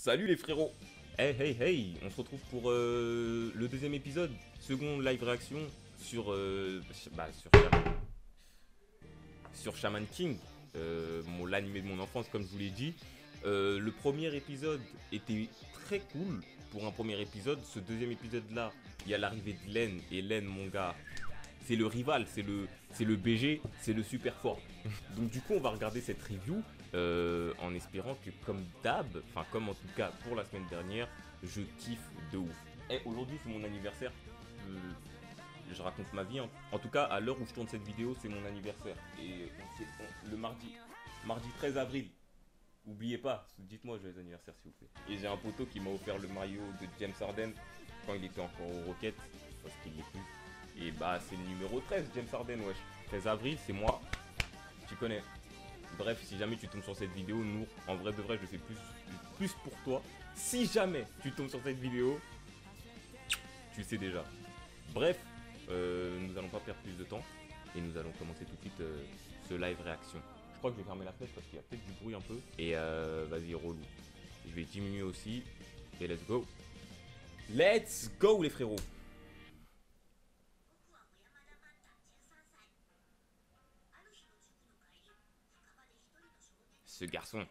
Salut les frérots. Hey hey hey, on se retrouve pour le deuxième épisode, second live réaction sur, sur Shaman King, l'animé de mon enfance comme je vous l'ai dit. Le premier épisode était très cool pour un premier épisode. Ce deuxième épisode là, il y a l'arrivée de Len, et Len mon gars, c'est le rival, c'est le BG, c'est le super fort. Donc du coup on va regarder cette review en espérant que comme d'hab, enfin comme en tout cas pour la semaine dernière, je kiffe de ouf. Et aujourd'hui c'est mon anniversaire, je raconte ma vie hein. En tout cas à l'heure où je tourne cette vidéo c'est mon anniversaire. Et le mardi 13 avril, oubliez pas, dites-moi joyeux anniversaire s'il vous plaît. Et j'ai un poteau qui m'a offert le maillot de James Harden quand il était encore au Rockets, parce qu'il l'est plus. Et bah c'est le numéro 13, James Harden, wesh. 13 avril, c'est moi. Tu connais. Bref, si jamais tu tombes sur cette vidéo, Nour, en vrai de vrai, je fais plus pour toi. Si jamais tu tombes sur cette vidéo, tu le sais déjà. Bref, nous allons pas perdre plus de temps. Et nous allons commencer tout de suite ce live réaction. Je crois que je vais fermer la fenêtre parce qu'il y a peut-être du bruit un peu. Et vas-y, relou. Je vais diminuer aussi. Et let's go. Let's go les frérots. Ce garçon,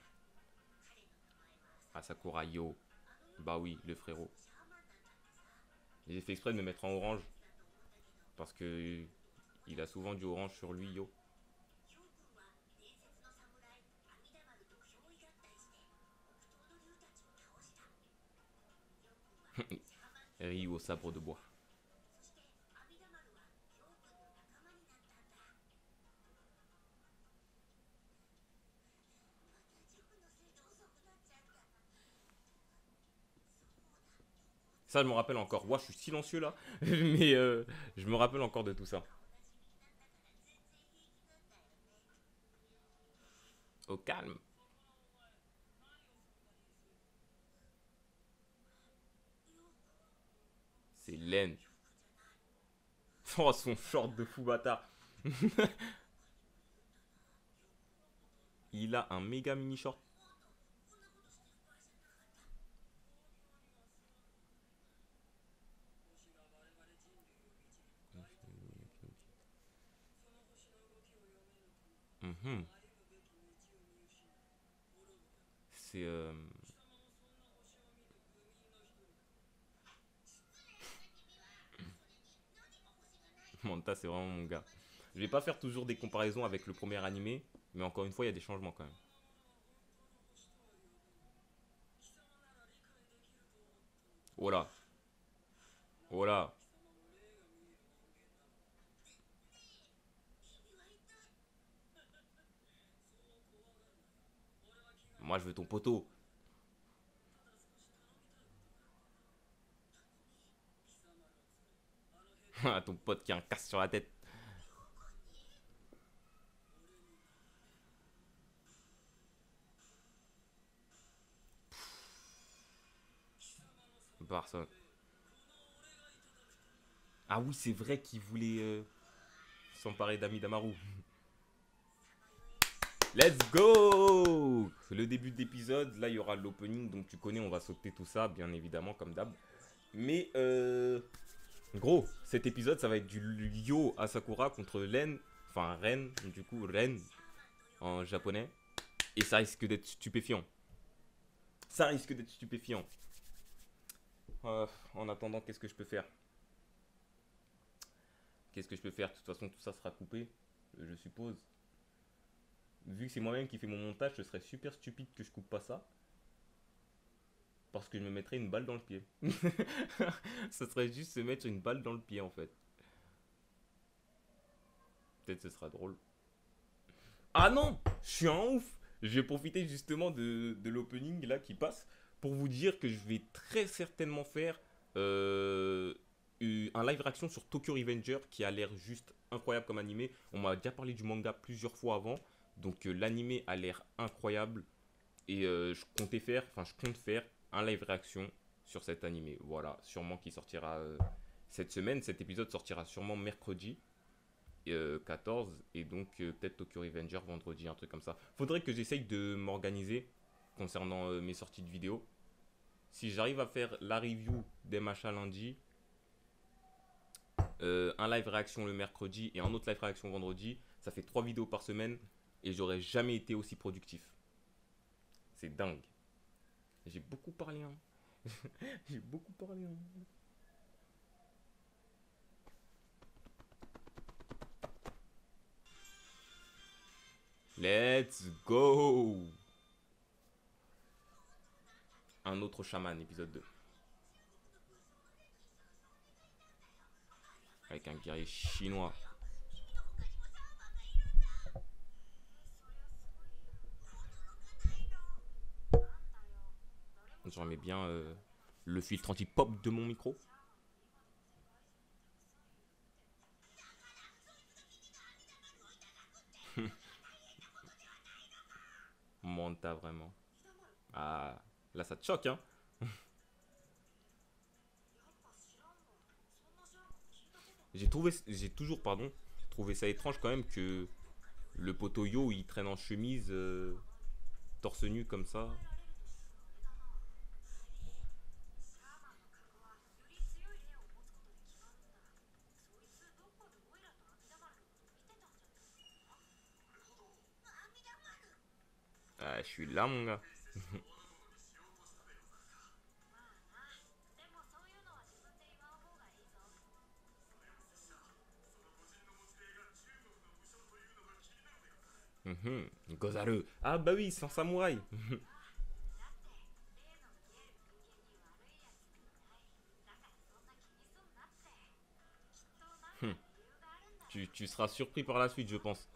Asakura Yo, bah oui, le frérot. J'ai fait exprès de me mettre en orange parce que il a souvent du orange sur lui, yo. Ryu au sabre de bois. Ça, je me rappelle encore. Ouah, je suis silencieux là, mais je me rappelle encore de tout ça. Au calme. C'est laine. Oh, son short de fou bâtard. Il a un méga mini short. Mhm. C'est Manta, c'est vraiment mon gars. Je vais pas faire toujours des comparaisons avec le premier animé, mais encore une fois, il y a des changements quand même. Oh là, oh là. Moi, je veux ton poteau. Ton pote qui a un casse sur la tête. Barça. Ah oui, c'est vrai qu'il voulait s'emparer d'Ami Damaru. Let's go. Le début d'épisode, là il y aura l'opening, donc tu connais, on va sauter tout ça, bien évidemment, comme d'hab. Mais gros, cet épisode, ça va être du Yo Asakura contre Ren, enfin Ren, du coup Ren en japonais. Et ça risque d'être stupéfiant. Ça risque d'être stupéfiant. En attendant, qu'est-ce que je peux faire? Qu'est-ce que je peux faire? De toute façon, tout ça sera coupé, je suppose. Vu que c'est moi-même qui fais mon montage, ce serait super stupide que je coupe pas ça. Parce que je me mettrais une balle dans le pied. Ça serait juste se mettre une balle dans le pied en fait. Peut-être ce sera drôle. Ah non, je suis un ouf. Je vais profiter justement de l'opening là qui passe pour vous dire que je vais très certainement faire un live réaction sur Tokyo Revenger qui a l'air juste incroyable comme animé. On m'a déjà parlé du manga plusieurs fois avant. Donc l'animé a l'air incroyable. Et je compte faire un live réaction sur cet animé. Voilà, sûrement qui sortira cette semaine. Cet épisode sortira sûrement mercredi 14. Et donc peut-être Tokyo Revenger vendredi, un truc comme ça. Faudrait que j'essaye de m'organiser concernant mes sorties de vidéos. Si j'arrive à faire la review des machins lundi, un live réaction le mercredi et un autre live réaction vendredi, ça fait 3 vidéos par semaine et j'aurais jamais été aussi productif. C'est dingue. J'ai beaucoup parlé, hein. J'ai beaucoup parlé, hein. Let's go. Un autre chaman, épisode 2. Avec un guerrier chinois. Je remets bien le filtre anti-pop de mon micro. Monta vraiment. Ah, là ça te choque, hein. J'ai toujours, pardon, trouvé ça étrange quand même que le poteau Yo il traîne en chemise, torse nu comme ça. Ah, je suis là, mon gars. Gozaru. Ah bah oui, c'est un samouraï. Tu seras surpris par la suite, je pense.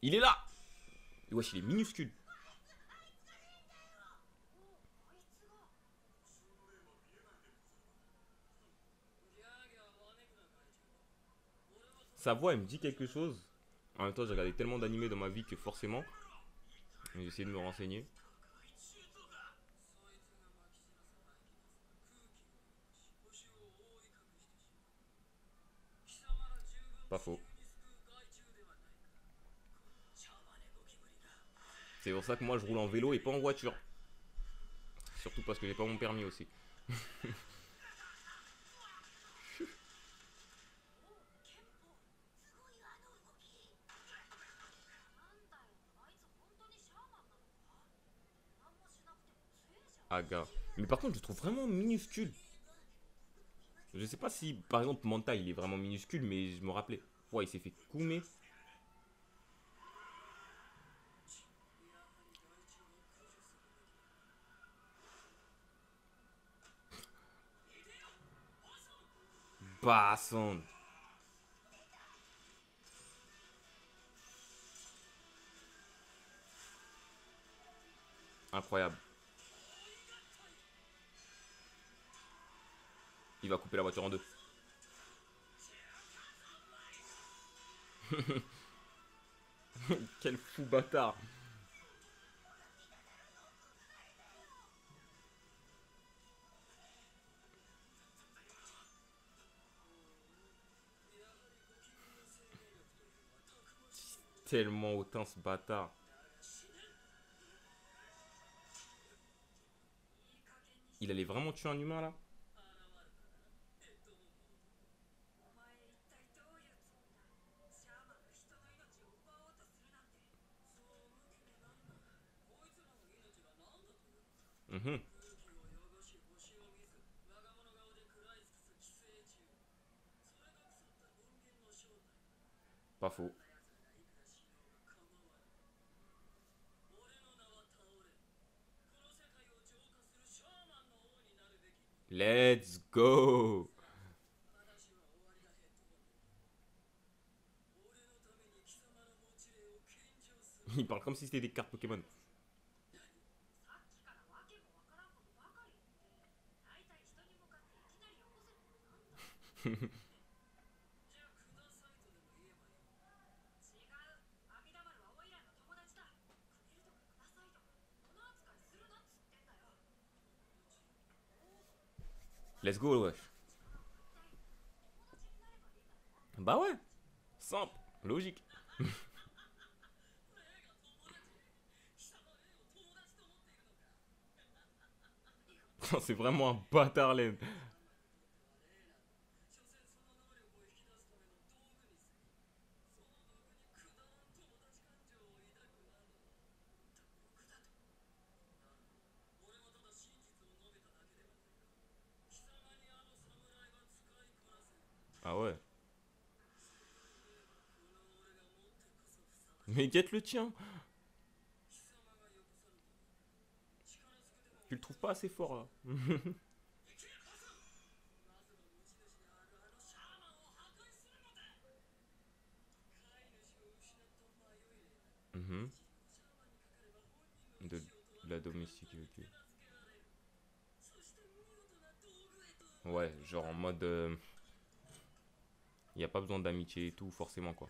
Il est là. Wesh, il est minuscule. Sa voix, elle me dit quelque chose. En même temps, j'ai regardé tellement d'animés dans ma vie que forcément, j'ai essayé de me renseigner. Pas faux. C'est pour ça que moi, je roule en vélo et pas en voiture. Surtout parce que j'ai pas mon permis aussi. Aga. Mais par contre, je le trouve vraiment minuscule. Je sais pas si, par exemple, Manta, il est vraiment minuscule, mais je me rappelais. Ouais, il s'est fait coumer. Basson. Incroyable. Il va couper la voiture en deux. Quel fou bâtard. Tellement hautain ce bâtard. Il allait vraiment tuer un humain là? Mhm. Pas faux. Let's go. Il parle comme si c'était des cartes Pokémon. Let's go, ouais. Bah ouais. Simple. Logique. C'est vraiment un bâtard laine. Ah ouais. Mais guette le tien. Tu le trouves pas assez fort là. Mhm. De la domestique, ok. Ouais, genre en mode. Y a pas besoin d'amitié et tout, forcément quoi.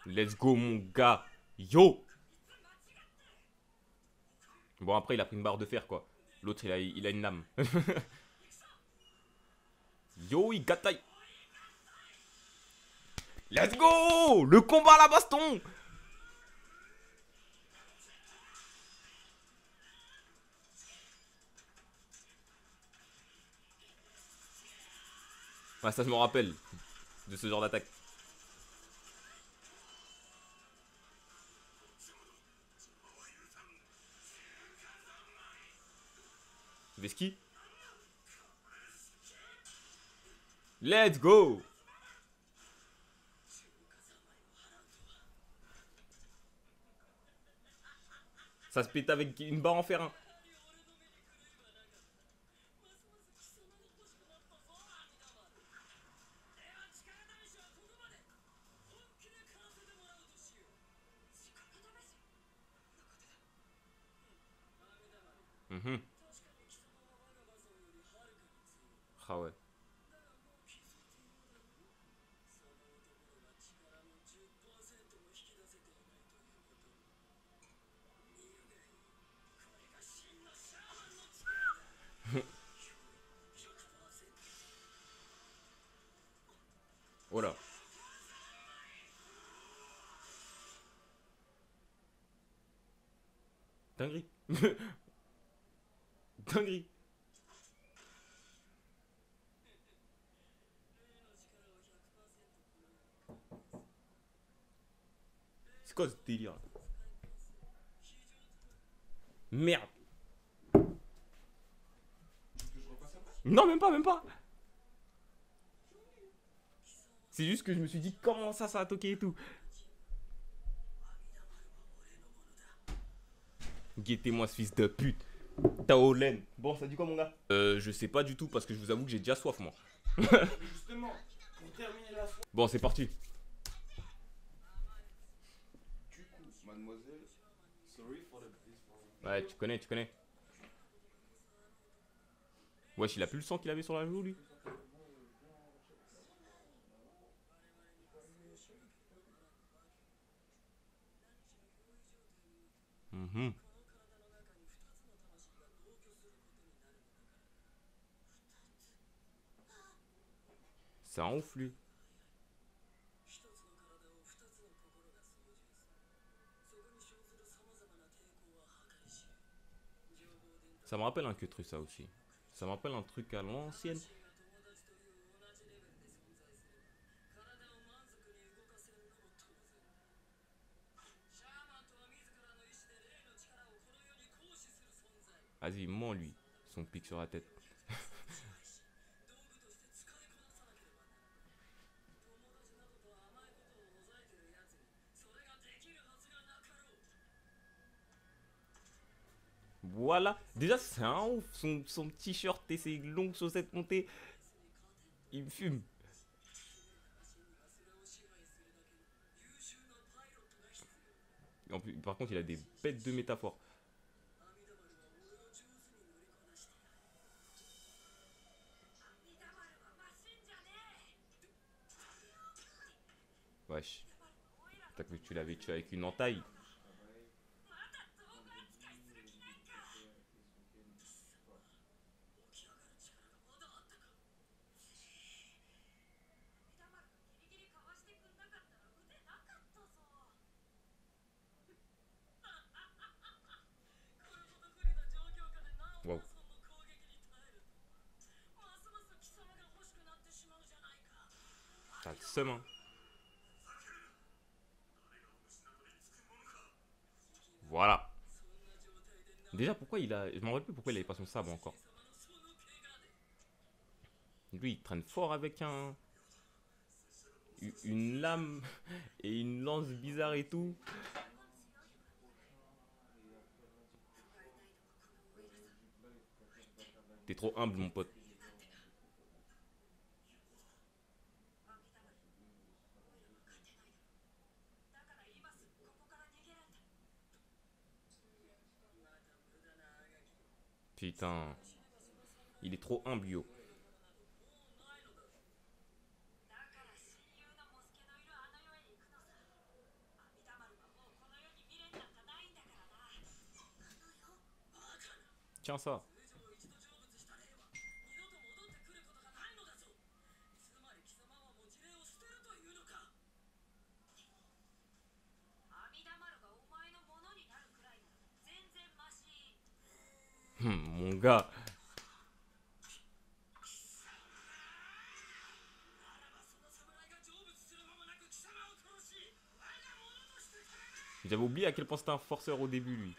Let's go, mon gars. Yo! Bon, après, il a pris une barre de fer quoi. L'autre, il a une lame. Yo, il gataille. Let's go! Le combat à la baston! Ouais, ça, je me rappelle de ce genre d'attaque. Veski? Let's go! Ça se pète avec une barre en fer, hein. Mhm. Ah ouais. Voilà. Dinguerie. Dinguerie. C'est quoi ce délire là? Merde. Non, même pas, même pas. C'est juste que je me suis dit comment ça a toqué et tout. Guettez-moi ce fils de pute. Taolen. Bon, ça dit quoi mon gars? Je sais pas du tout parce que je vous avoue que j'ai déjà soif moi. Justement, pour terminer la soirée. Bon, c'est parti. Du coup, mademoiselle, sorry for the this for- Ouais, tu connais, tu connais. Wesh, il a plus le sang qu'il avait sur la joue lui. Mhm. C'est un ouf lui. Ça me rappelle un que truc ça aussi. Ça me rappelle un truc à l'ancienne. Vas-y, ment lui. Son pic sur la tête. Voilà. Déjà, c'est un ouf. Son t-shirt et ses longues chaussettes montées. Il me fume. En plus, par contre, il a des bêtes de métaphores. Wesh. T'as cru que tu l'avais tué avec une entaille? Travail, vendredi, le dictateur et son game. Quoi? Waouh. T'as le seum, hein. Voilà. Déjà, pourquoi il a. Je m'en rappelle plus pourquoi il avait pas son sabre encore. Lui, il traîne fort avec une lame et une lance bizarre et tout. Prochain, et après là, c'est trop fort. Là, il va faire de la T'es trop humble, mon pote. il est fort, il est trop fort. Ça sera la deuxième. Putain. Il est trop humble, yo. Tiens ça. Mon gars. J'avais oublié à quel point c'était un forceur au début, lui.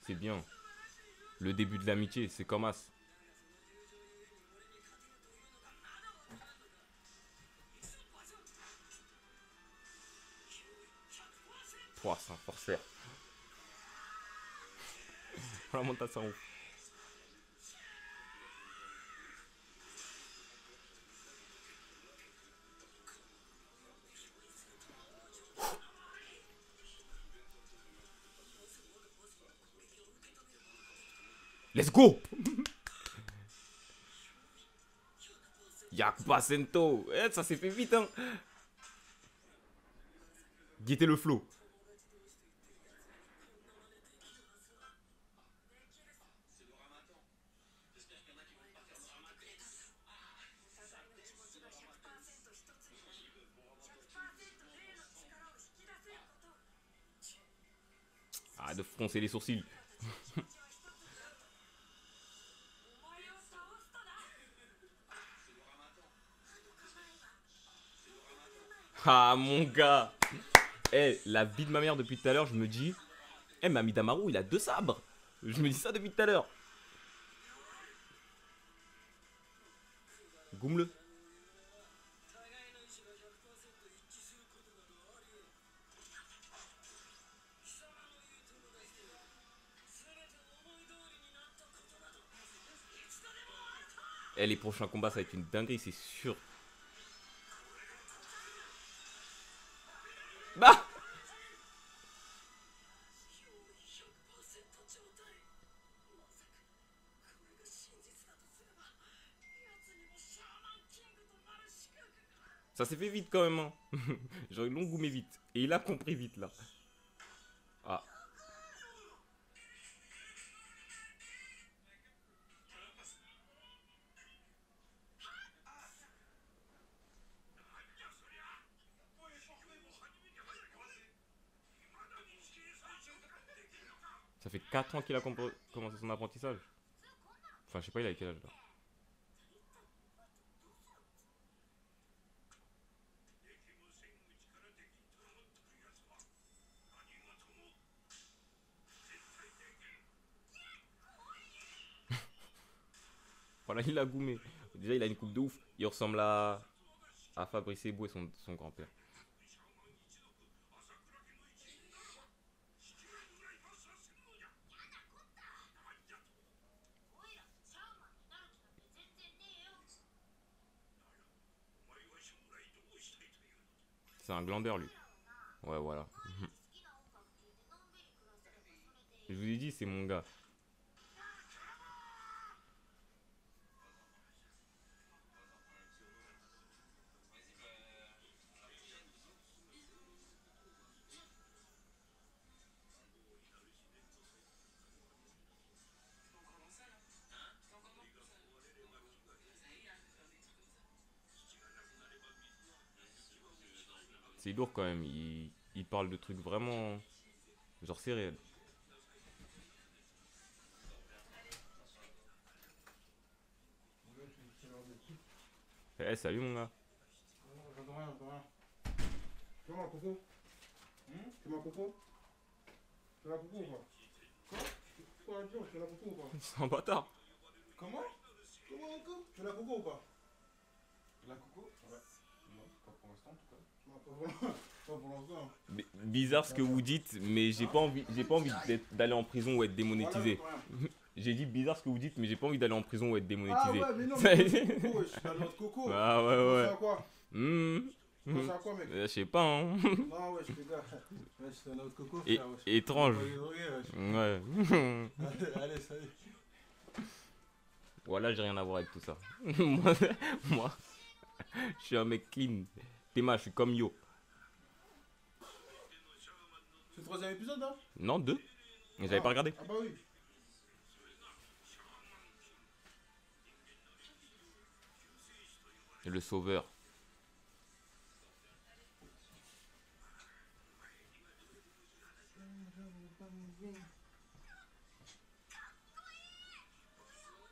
C'est bien. Le début de l'amitié, c'est comme As. Pouah, c'est un forceur. La montation. Let's go! Yakuba Sento. Eh, ça s'est fait vite, hein. Guettez le flow. Ah, de froncer les sourcils. Ah, mon gars. Eh, la vie de ma mère depuis tout à l'heure, je me dis. Eh, mais Amidamaru, il a deux sabres. Je me dis ça depuis tout à l'heure. Goumle. Eh, les prochains combats, ça va être une dinguerie, c'est sûr. Bah! Ça s'est fait vite quand même, hein. J'aurais long goûté vite. Et il a compris vite là. Ah. Ça fait 4 ans qu'il a commencé son apprentissage. Enfin, je sais pas, il a quel âge là. Voilà, il a goumé. Déjà, il a une coupe de ouf. Il ressemble à Fabrice Eboué, son grand-père. C'est un glandeur, lui. Ouais, voilà. Je vous ai dit, c'est mon gars. C'est lourd quand même. Il parle de trucs vraiment. Genre, c'est réel. Eh, salut mon gars. J'entends rien, j'entends rien. Tu vois, Coco? Tu m'as Coco? Tu l'as Coco ou pas? Quoi? Quoi, Dion, tu l'as Coco ou pas? C'est un bâtard. Comment? Comment Coco? Tu l'as Coco ou pas? La Coco? Ouais. Non, pas pour l'instant en tout cas. Non, pas pour l'instant. Bizarre ce que vous dites, mais j'ai pas envie d'aller en prison ou être démonétisé. J'ai dit bizarre ce que vous dites, mais j'ai pas envie d'aller en prison ou être démonétisé. Ah ouais, mais non, mais Coco, je suis la noix de coco. Ah ouais, Tu ouais. penses à quoi? Tu penses à quoi, mec? Je sais pas, hein. Non, ouais, je fais gaffe. Ouais, je suis la noix de coco, Et, frère. Ouais, étrange. ouais. Ouais. Allez, salut. Voilà, j'ai rien à voir avec tout ça. moi, je suis un mec clean. Théma, je suis comme Yo. C'est le troisième épisode, là? Non, 2. Mais j'avais pas regardé. Ah bah oui. Le sauveur.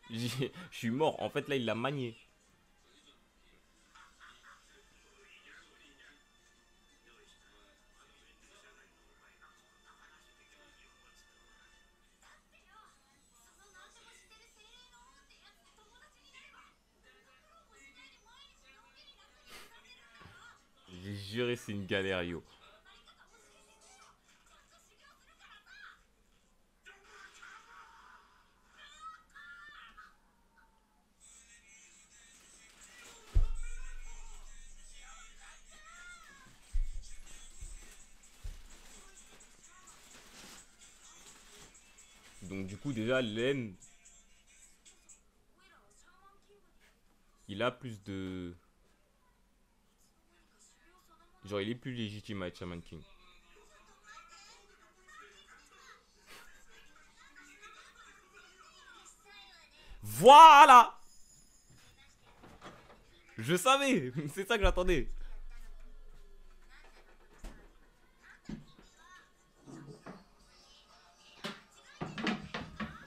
Je suis mort. En fait, là, il l'a manié. J'ai juré, c'est une galère, Yo. Donc du coup déjà Len, il a plus de... Genre il est plus légitime à être Shaman King. Voilà. Je savais. C'est ça que j'attendais.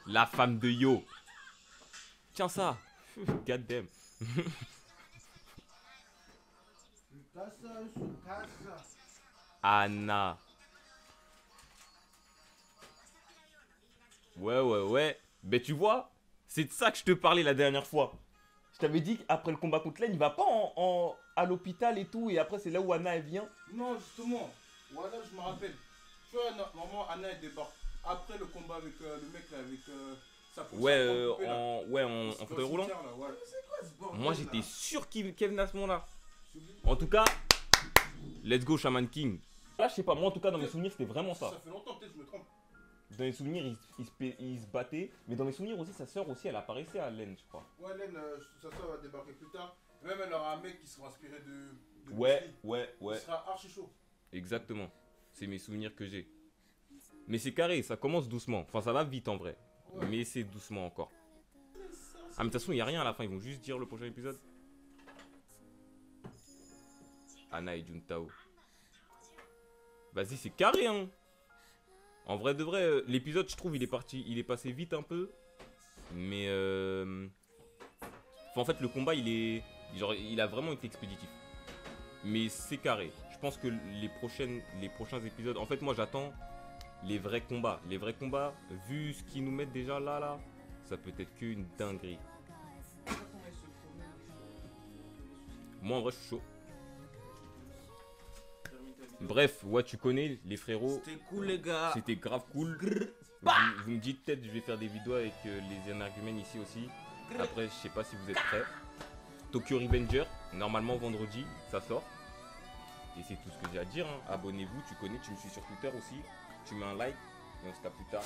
La femme de Yo. Tiens ça. God damn. Anna. Ouais. Ben tu vois, c'est de ça que je te parlais la dernière fois. Je t'avais dit qu'après le combat contre Len, il va pas à l'hôpital et tout. Et après, c'est là où Anna elle vient. Non, justement. Voilà, je me rappelle. Tu vois, normalement, Anna elle débarque après le combat avec le mec là, avec sa en fauteuil roulant. Moi, j'étais sûr qu'il venait à ce moment-là. En tout cas, let's go Shaman King. Là, je sais pas, moi en tout cas, dans mes souvenirs, c'était vraiment ça. Ça fait longtemps, peut-être je me trompe. Dans mes souvenirs, il se battait. Mais dans mes souvenirs aussi, sa soeur aussi, elle apparaissait à Len, je crois. Ouais, Len, sa soeur va débarquer plus tard. Même elle aura un mec qui sera inspiré de Ouais. Il sera archi chaud. Exactement. C'est mes souvenirs que j'ai. Mais c'est carré, ça commence doucement. Enfin, ça va vite en vrai. Ouais. Mais c'est doucement encore. Ah, mais de toute façon, il n'y a rien à la fin. Ils vont juste dire le prochain épisode. Anna et Juntao. Vas-y, c'est carré, hein. En vrai de vrai, l'épisode, je trouve, il est passé vite un peu. Mais enfin, en fait, le combat, il a vraiment été expéditif. Mais c'est carré. Je pense que les prochains épisodes... En fait, moi, j'attends les vrais combats. Les vrais combats, vu ce qu'ils nous mettent déjà là, ça peut être qu'une dinguerie. Moi, en vrai, je suis chaud. Bref, ouais, tu connais les frérots. C'était cool, les gars. C'était grave cool. Vous me dites peut-être, je vais faire des vidéos avec les énergumènes ici aussi. Après, je sais pas si vous êtes prêts. Tokyo Revenger, normalement vendredi, ça sort. Et c'est tout ce que j'ai à dire. Hein. Abonnez-vous, tu connais, tu me suis sur Twitter aussi. Tu mets un like et on se tape plus tard.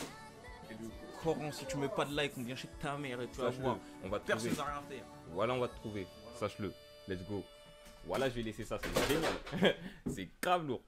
Coran, si tu mets pas de like, on vient chez ta mère et tu vas Sache-le, voir. on va te Personne trouver. va rien faire. Voilà, on va te trouver. Sache-le. Let's go. Voilà, je vais laisser ça, c'est génial. C'est grave lourd.